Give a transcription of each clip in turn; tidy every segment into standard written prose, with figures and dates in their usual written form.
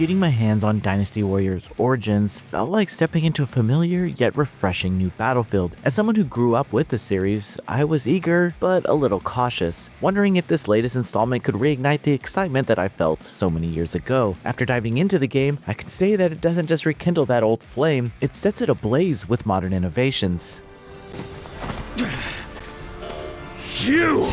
getting my hands on Dynasty Warriors Origins felt like stepping into a familiar yet refreshing new battlefield. As someone who grew up with the series, I was eager but a little cautious, wondering if this latest installment could reignite the excitement that I felt so many years ago. After diving into the game, I can say that it doesn't just rekindle that old flame, it sets it ablaze with modern innovations. You!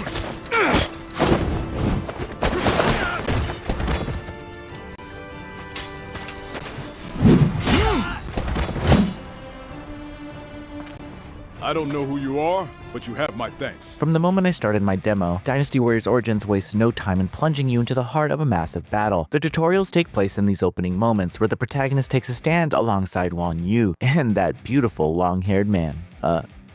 I don't know who you are, but you have my thanks. From the moment I started my demo, Dynasty Warriors Origins wastes no time in plunging you into the heart of a massive battle. The tutorials take place in these opening moments where the protagonist takes a stand alongside Wan Yu and that beautiful long-haired man.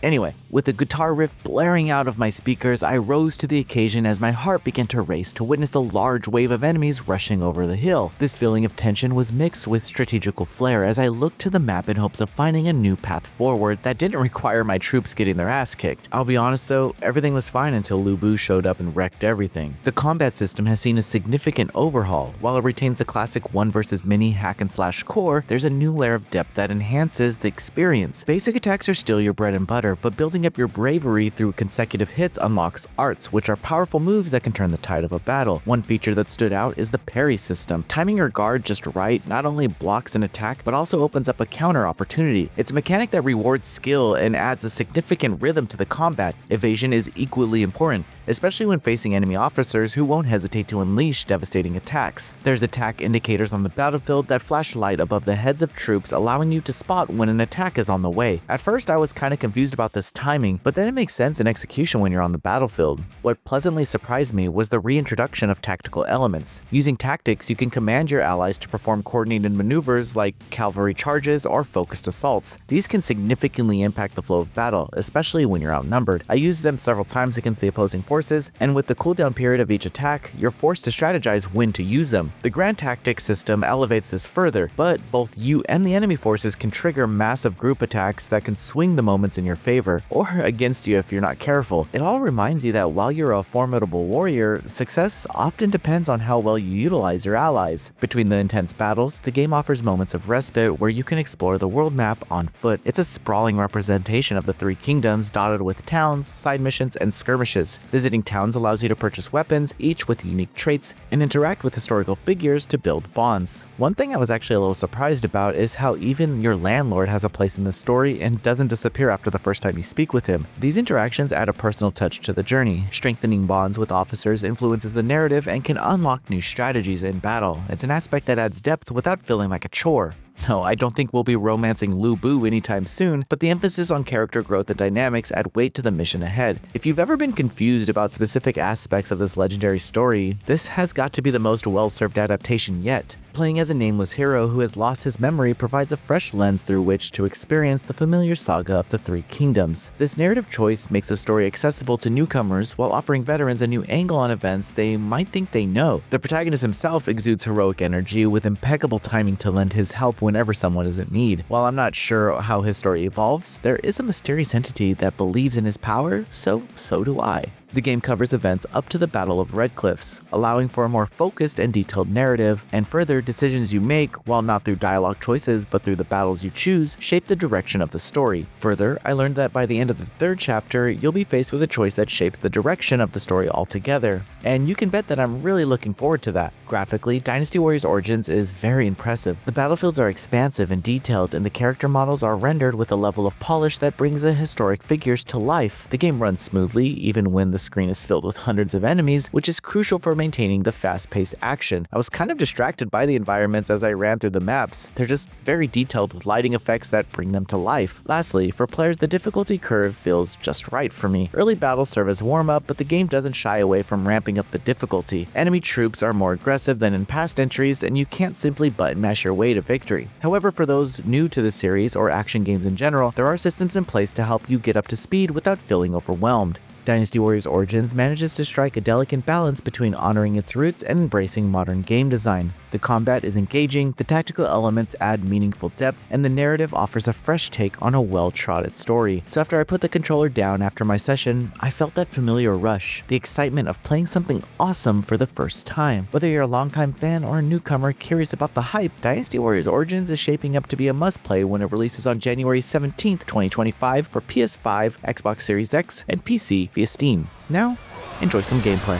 Anyway, with the guitar riff blaring out of my speakers, I rose to the occasion as my heart began to race to witness a large wave of enemies rushing over the hill. This feeling of tension was mixed with strategical flair as I looked to the map in hopes of finding a new path forward that didn't require my troops getting their ass kicked. I'll be honest though, everything was fine until Lu Bu showed up and wrecked everything. The combat system has seen a significant overhaul. While it retains the classic 1 versus many hack and slash core, there's a new layer of depth that enhances the experience. Basic attacks are still your bread and butter, but building up your bravery through consecutive hits unlocks arts, which are powerful moves that can turn the tide of a battle. One feature that stood out is the parry system. Timing your guard just right not only blocks an attack, but also opens up a counter opportunity. It's a mechanic that rewards skill and adds a significant rhythm to the combat. Evasion is equally important, especially when facing enemy officers who won't hesitate to unleash devastating attacks. There's attack indicators on the battlefield that flash light above the heads of troops, allowing you to spot when an attack is on the way. At first, I was kinda confused about this timing, but then it makes sense in execution when you're on the battlefield. What pleasantly surprised me was the reintroduction of tactical elements. Using tactics, you can command your allies to perform coordinated maneuvers like cavalry charges or focused assaults. These can significantly impact the flow of battle, especially when you're outnumbered. I used them several times against the opposing forces, and with the cooldown period of each attack, you're forced to strategize when to use them. The grand tactics system elevates this further, but both you and the enemy forces can trigger massive group attacks that can swing the moments in your favor, or against you if you're not careful. It all reminds you that while you're a formidable warrior, success often depends on how well you utilize your allies. Between the intense battles, the game offers moments of respite where you can explore the world map on foot. It's a sprawling representation of the 3 kingdoms, dotted with towns, side missions, and skirmishes. Visiting towns allows you to purchase weapons, each with unique traits, and interact with historical figures to build bonds. One thing I was actually a little surprised about is how even your landlord has a place in the story and doesn't disappear after the first time you speak with him. These interactions add a personal touch to the journey. Strengthening bonds with officers influences the narrative and can unlock new strategies in battle. It's an aspect that adds depth without feeling like a chore. No, I don't think we'll be romancing Lu Bu anytime soon, but the emphasis on character growth and dynamics add weight to the mission ahead. If you've ever been confused about specific aspects of this legendary story, this has got to be the most well-served adaptation yet. Playing as a nameless hero who has lost his memory provides a fresh lens through which to experience the familiar saga of the 3 kingdoms. This narrative choice makes the story accessible to newcomers while offering veterans a new angle on events they might think they know. The protagonist himself exudes heroic energy with impeccable timing to lend his help whenever someone is in need. While I'm not sure how his story evolves, there is a mysterious entity that believes in his power, so do I. The game covers events up to the Battle of Red Cliffs, allowing for a more focused and detailed narrative, and further, decisions you make, while not through dialogue choices but through the battles you choose, shape the direction of the story. Further, I learned that by the end of the 3rd chapter, you'll be faced with a choice that shapes the direction of the story altogether, and you can bet that I'm really looking forward to that. Graphically, Dynasty Warriors Origins is very impressive. The battlefields are expansive and detailed, and the character models are rendered with a level of polish that brings the historic figures to life. The game runs smoothly, even when the screen is filled with hundreds of enemies, which is crucial for maintaining the fast-paced action. I was kind of distracted by the environments as I ran through the maps. They're just very detailed with lighting effects that bring them to life. Lastly, for players, the difficulty curve feels just right for me. Early battles serve as warm-up, but the game doesn't shy away from ramping up the difficulty. Enemy troops are more aggressive than in past entries, and you can't simply button mash your way to victory. However, for those new to the series or action games in general, there are systems in place to help you get up to speed without feeling overwhelmed. Dynasty Warriors Origins manages to strike a delicate balance between honoring its roots and embracing modern game design. The combat is engaging, the tactical elements add meaningful depth, and the narrative offers a fresh take on a well-trodden story. So after I put the controller down after my session, I felt that familiar rush, the excitement of playing something awesome for the first time. Whether you're a longtime fan or a newcomer curious about the hype, Dynasty Warriors Origins is shaping up to be a must-play when it releases on January 17th, 2025 for PS5, Xbox Series X, and PC via Steam. Now, enjoy some gameplay.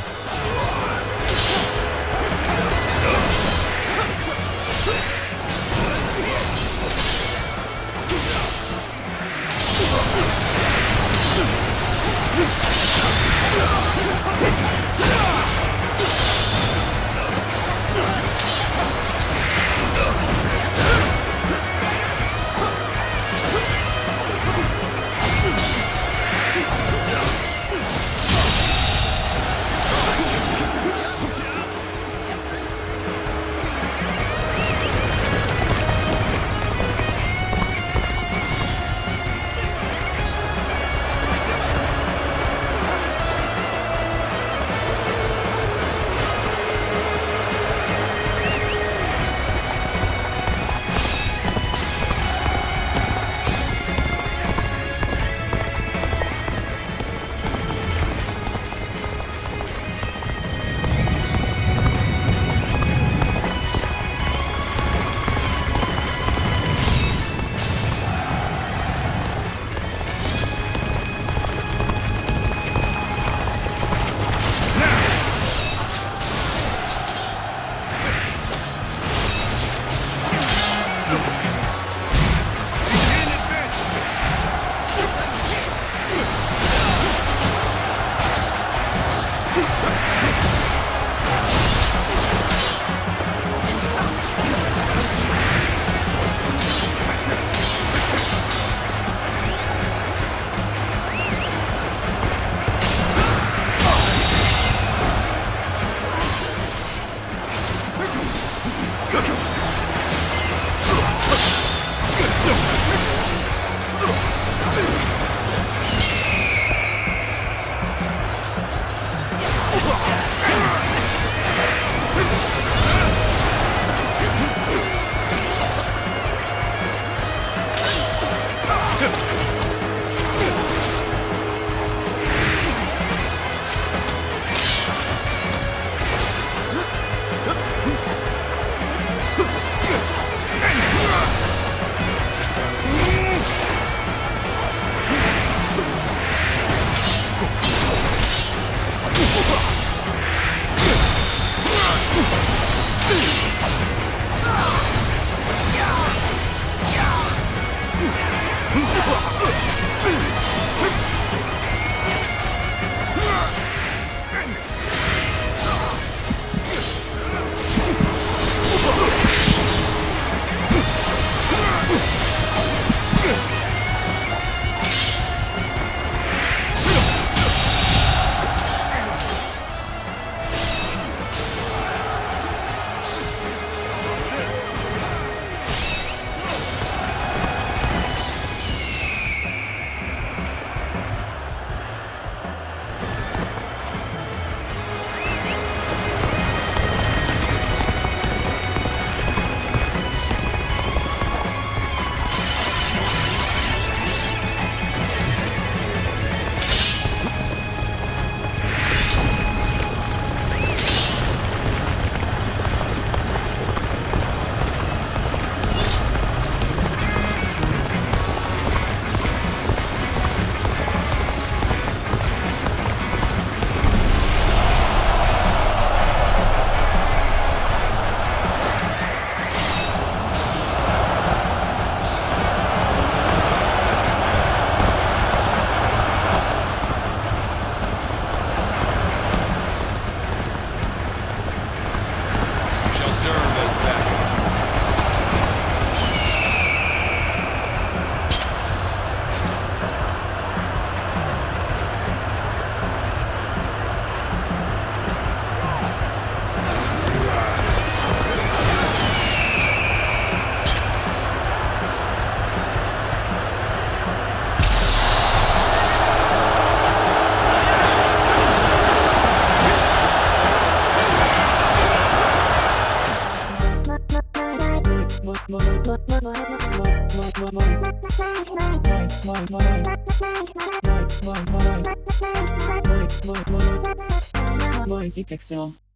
Voice Pixel.